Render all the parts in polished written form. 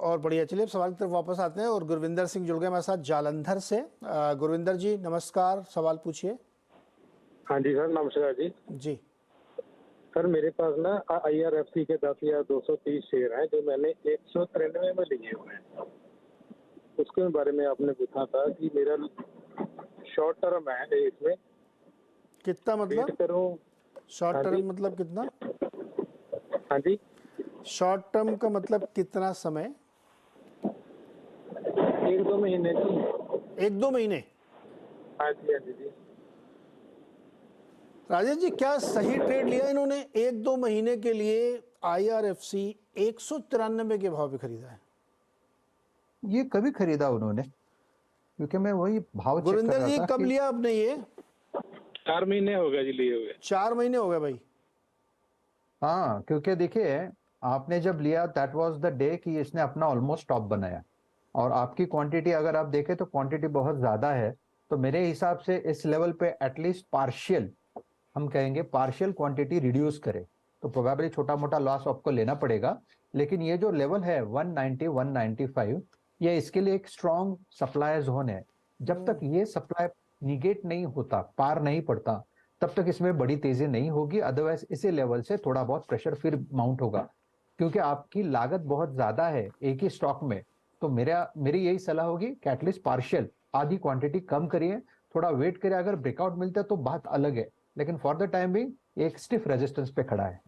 और बढ़िया। चलिए अब सवाल की तरफ वापस आते हैं और गुरविंदर सिंह जुड़ गए हमारे साथ जालंधर से। गुरविंदर जी नमस्कार, सवाल पूछिए। हाँ जी सर, नमस्कार जी। जी। सर मेरे पास ना IRFC के 10,230 शेयर हैं जो मैंने 193 में लिए हुए हैं। उसके बारे में आपने पूछा था कि मेरा शॉर्ट टर्म है इसमें, कितना वेट मतलब? करूं? शॉर्ट हाँ जी, टर्म मतलब कितना? हाँ जी, शॉर्ट टर्म का मतलब कितना समय? 1-2 महीने जी। 1-2 महीने? हाँ जी, हाँ जी जी। राजेश जी क्या सही ट्रेड लिया इन्होंने? 1-2 महीने के लिए IRFC 193 के भाव पे खरीदा है। ये कभी खरीदा उन्होंने? क्योंकि मैं वही भाव चेक कर गुरविंदर रहा जी था कब कि लिया आपने ये? 4 महीने हो गए जी लिए हुए। 4 महीने हो गए भाई। हाँ, क्योंकि देखिए, आपने जब लिया दैट वाज द डे कि इसने अपना ऑलमोस्ट टॉप बनाया, और आपकी क्वांटिटी अगर आप देखें तो क्वांटिटी बहुत ज्यादा है। तो मेरे हिसाब से इस लेवल पे एटलीस्ट पार्शियल, हम कहेंगे पार्शियल क्वांटिटी रिड्यूस करे, तो प्रोबेबली छोटा मोटा लॉस आपको लेना पड़ेगा। लेकिन ये जो लेवल है 190 195, ये इसके लिए एक स्ट्रॉन्ग सप्लाई जोन है। जब तक ये सप्लाई निगेट नहीं होता, पार नहीं पड़ता, तब तक इसमें बड़ी तेजी नहीं होगी। अदरवाइज इसी लेवल से थोड़ा बहुत प्रेशर फिर माउंट होगा, क्योंकि आपकी लागत बहुत ज्यादा है एक ही स्टॉक में। तो मेरी यही सलाह होगी कि एटलीस्ट पार्शियल आधी क्वांटिटी कम करिए, थोड़ा वेट करिए। अगर ब्रेकआउट मिलता है तो बात अलग है, लेकिन फॉर द टाइम भी एक स्टिफ रेजिस्टेंस पे खड़ा है।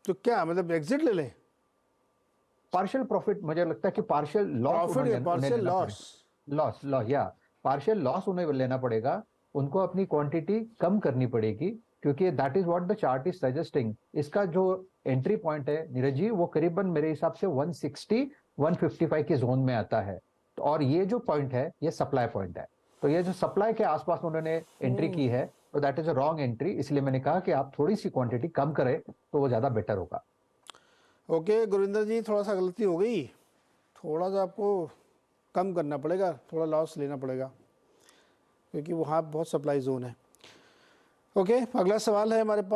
तो क्या मतलब एग्जिट ले लें? पार्शियल प्रॉफिट, मुझे लगता है कि पार्शियल लॉस प्रॉफिट या उन्हें पार्शियल लेना लॉस? पड़ेगा। लॉस लॉस या पार्शियल लॉस उन्हें लेना पड़ेगा। उनको अपनी क्वांटिटी कम करनी पड़ेगी, क्योंकि that is what the chart is suggesting. इसका जो एंट्री पॉइंट है नीरज जी, वो करीबन मेरे हिसाब से 160 155 के जोन में आता है। तो और ये जो पॉइंट है ये सप्लाई पॉइंट है। तो ये जो सप्लाई के आसपास उन्होंने एंट्री की है, तो that is a wrong entry. इसलिए मैंने कहा कि आप थोड़ी सी क्वांटिटी कम करें तो वो ज्यादा बेटर होगा। ओके गुरविंदर जी, थोड़ा सा गलती हो गई। थोड़ा सा आपको कम करना पड़ेगा, थोड़ा लॉस लेना पड़ेगा, क्योंकि वहाँ बहुत सप्लाई जोन है। ओके, अगला सवाल है हमारे पास।